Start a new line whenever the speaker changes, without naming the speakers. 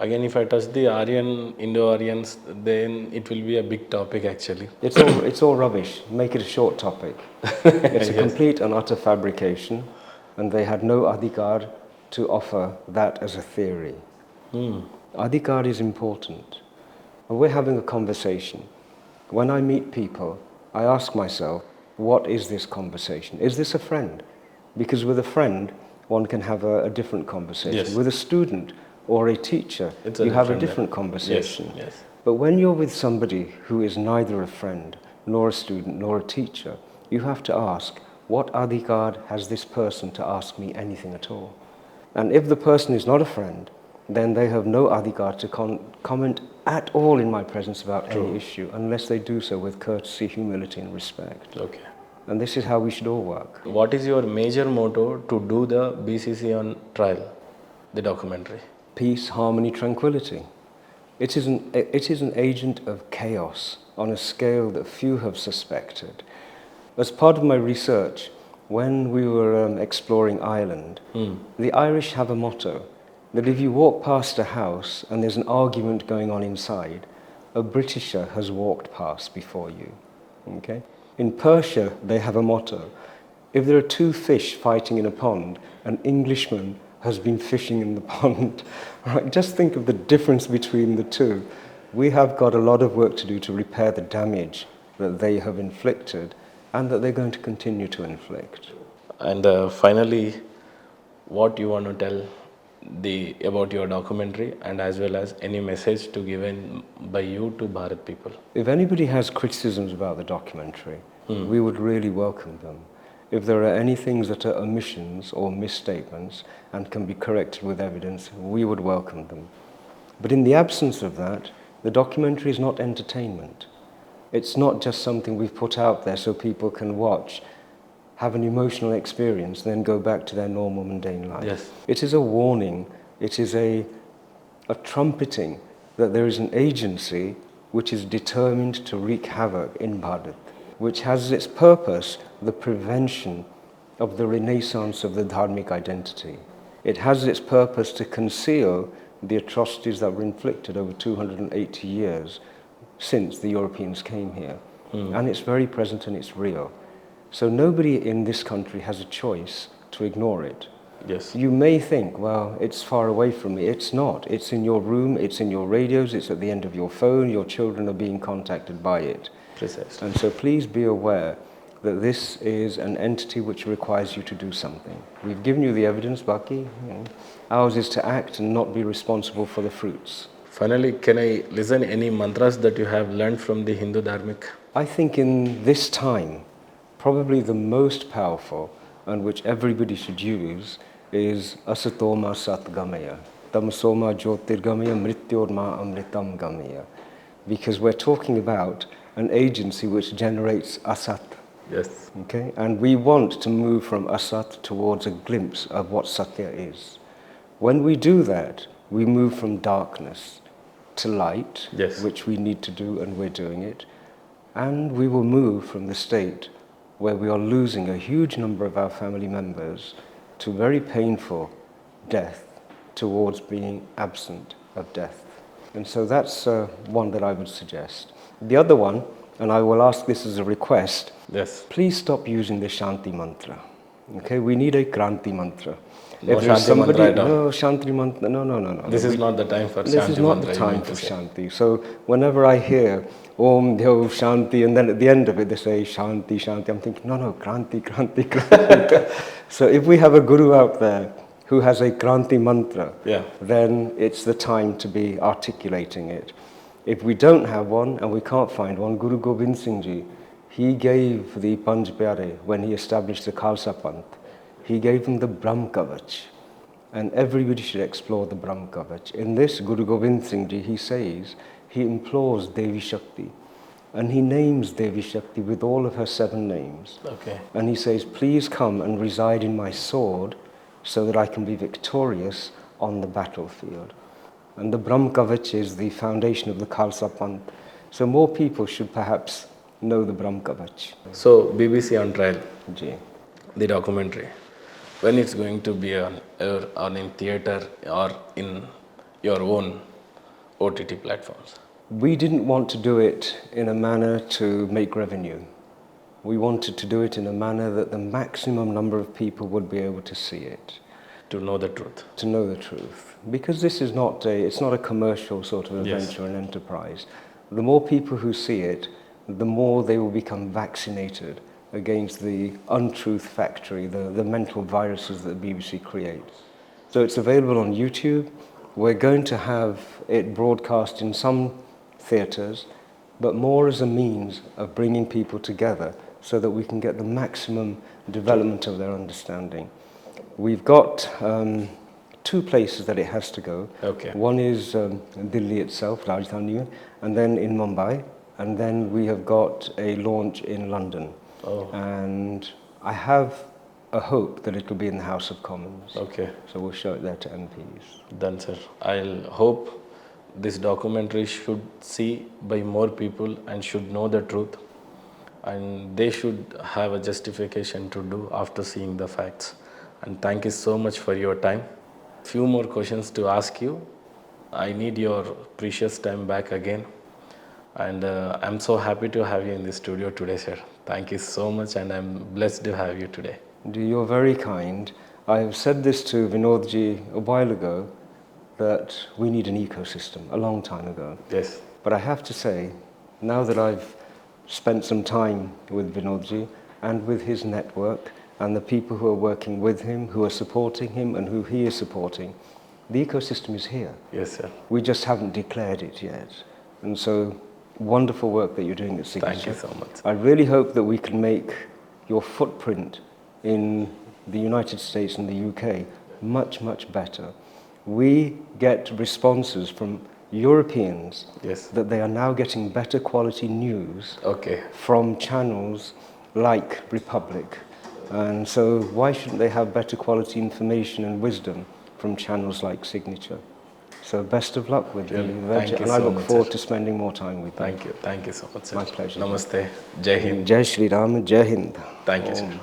Again, if I touch the Aryan, Indo-Aryans, then it will be a big topic actually.
It's all rubbish. Make it a short topic. It's a
Yes.
complete and utter fabrication, and they had no adhikar to offer that as a theory. Adhikar is important. When we're having a conversation, when I meet people, I ask myself, what is this conversation? Is this a friend? Because with a friend, one can have a different conversation.
Yes.
With a student or a teacher,
It's a
you have a
different
different
level.
conversation.
Yes, yes.
But when you're with somebody who is neither a friend, nor a student, nor a teacher, you have to ask, what adhikar has this person to ask me anything at all? And if the person is not a friend, then they have no adhikar to comment at all in my presence about any issue, unless they do so with courtesy, humility and respect.
Okay.
And this is how we should all work.
What is your major motto to do the BCC on trial, the documentary?
Peace, harmony, tranquility. It is an agent of chaos on a scale that few have suspected. As part of my research, when we were exploring Ireland, the Irish have a motto that if you walk past a house and there's an argument going on inside, a Britisher has walked past before you. Okay? In Persia, they have a motto: if there are two fish fighting in a pond, an Englishman has been fishing in the pond. Right? Just think of the difference between the two. We have got a lot of work to do to repair the damage that they have inflicted and that they're going to continue to inflict.
And finally, what you want to tell about your documentary, and as well as any message to given by you to Bharat people?
If anybody has criticisms about the documentary, we would really welcome them. If there are any things that are omissions or misstatements and can be corrected with evidence, we would welcome them. But in the absence of that, the documentary is not entertainment. It's not just something we've put out there so people can watch, have an emotional experience, then go back to their normal mundane life.
Yes.
It is a warning, it is a trumpeting that there is an agency which is determined to wreak havoc in Bharat, which has its purpose the prevention of the renaissance of the dharmic identity. It has its purpose to conceal the atrocities that were inflicted over 280 years since the Europeans came here. And it's very present and it's real. So nobody in this country has a choice to ignore it.
Yes.
You may think, well, it's far away from me. It's not. It's in your room, it's in your radios, it's at the end of your phone, your children are being contacted by it.
Precisely.
And so please be aware that this is an entity which requires you to do something. We've given you the evidence, Baki. Ours is to act and not be responsible for the fruits.
Finally, can I listen any mantras that you have learned from the Hindu Dharmic?
I think in this time, probably the most powerful and which everybody should use is Asatoma Satgamaya, Tamasoma Jyotirgamaya, Mrityorma Amritam Gamaya. Because we're talking about an agency which generates Asat.
Yes.
Okay? And we want to move from Asat towards a glimpse of what Satya is. When we do that, we move from darkness to light,
Yes.
which we need to do, and we're doing it. And we will move from the state where we are losing a huge number of our family members to very painful death towards being absent of death. And so that's one that I would suggest. The other one, and I will ask this as a request,
Yes.
please stop using the Shanti mantra. Okay, we need a Kranti mantra.
No
If there's
Shanti mantra at all.
no Shanti mantra, no.
This is not the time for
This
Shanti
is not
mantra,
the
you
time
mean
for
to say.
Shanti. So whenever I hear Om Dhyau Shanti, and then at the end of it they say Shanti, Shanti, I'm thinking, no, Kranti, Kranti, Kranti. So if we have a guru out there who has a Kranti mantra,
Yeah.
then it's the time to be articulating it. If we don't have one and we can't find one, Guru Gobind Singh Ji, he gave the Panj Pyare when he established the Khalsa Panth, he gave them the Brahm Kavach. And everybody should explore the Brahm Kavach. In this, Guru Gobind Singh Ji, he says, he implores Devi Shakti. And he names Devi Shakti with all of her 7 names.
Okay.
And he says, please come and reside in my sword so that I can be victorious on the battlefield. And the Brahm Kavach is the foundation of the Khalsa Panth. So more people should perhaps know the Brahm Kavach.
So, BBC on trial,
Ji.
the documentary, when it's going to be on in theatre or in your own OTT platforms?
We didn't want to do it in a manner to make revenue. We wanted to do it in a manner that the maximum number of people would be able to see it.
To know the truth.
To know the truth. Because this is it's not a commercial sort of
Yes.
adventure and enterprise. The more people who see it, the more they will become vaccinated against the untruth factory, the mental viruses that the BBC creates. So it's available on YouTube. We're going to have it broadcast in some theatres, but more as a means of bringing people together so that we can get the maximum development of their understanding. We've got 2 places that it has to go.
Okay.
One is Delhi itself, Rajdhani, and then in Mumbai, and then we have got a launch in London.
Oh.
And I have a hope that it will be in the House of Commons.
Okay.
So we'll show it there to MPs.
Done, sir. I'll hope this documentary should see by more people and should know the truth, and they should have a justification to do after seeing the facts. And thank you so much for your time. Few more questions to ask you. I need your precious time back again. And I'm so happy to have you in the studio today, sir. Thank you so much, and I'm blessed to have you today.
You're very kind. I have said this to Vinodji a while ago, that we need an ecosystem, a long time ago.
Yes.
But I have to say, now that I've spent some time with Vinodji and with his network and the people who are working with him, who are supporting him and who he is supporting, the ecosystem is here.
Yes, sir.
We just haven't declared it yet. And so, wonderful work that you're doing at Signature.
Thank you so much.
I really hope that we can make your footprint in the United States and the UK much, much better. We get responses from Europeans
Yes.
that they are now getting better quality news
Okay.
from channels like Republic. And so why shouldn't they have better quality information and wisdom from channels like Signature? So best of luck with
Really,
the
thank
venture,
you
and I
so
look
much,
forward
sir.
to spending more time with you.
Thank you. Thank you so much, sir.
My pleasure.
Namaste. Jai Hind.
Jai Shri Ram, Jai Hind.
Thank you, sir.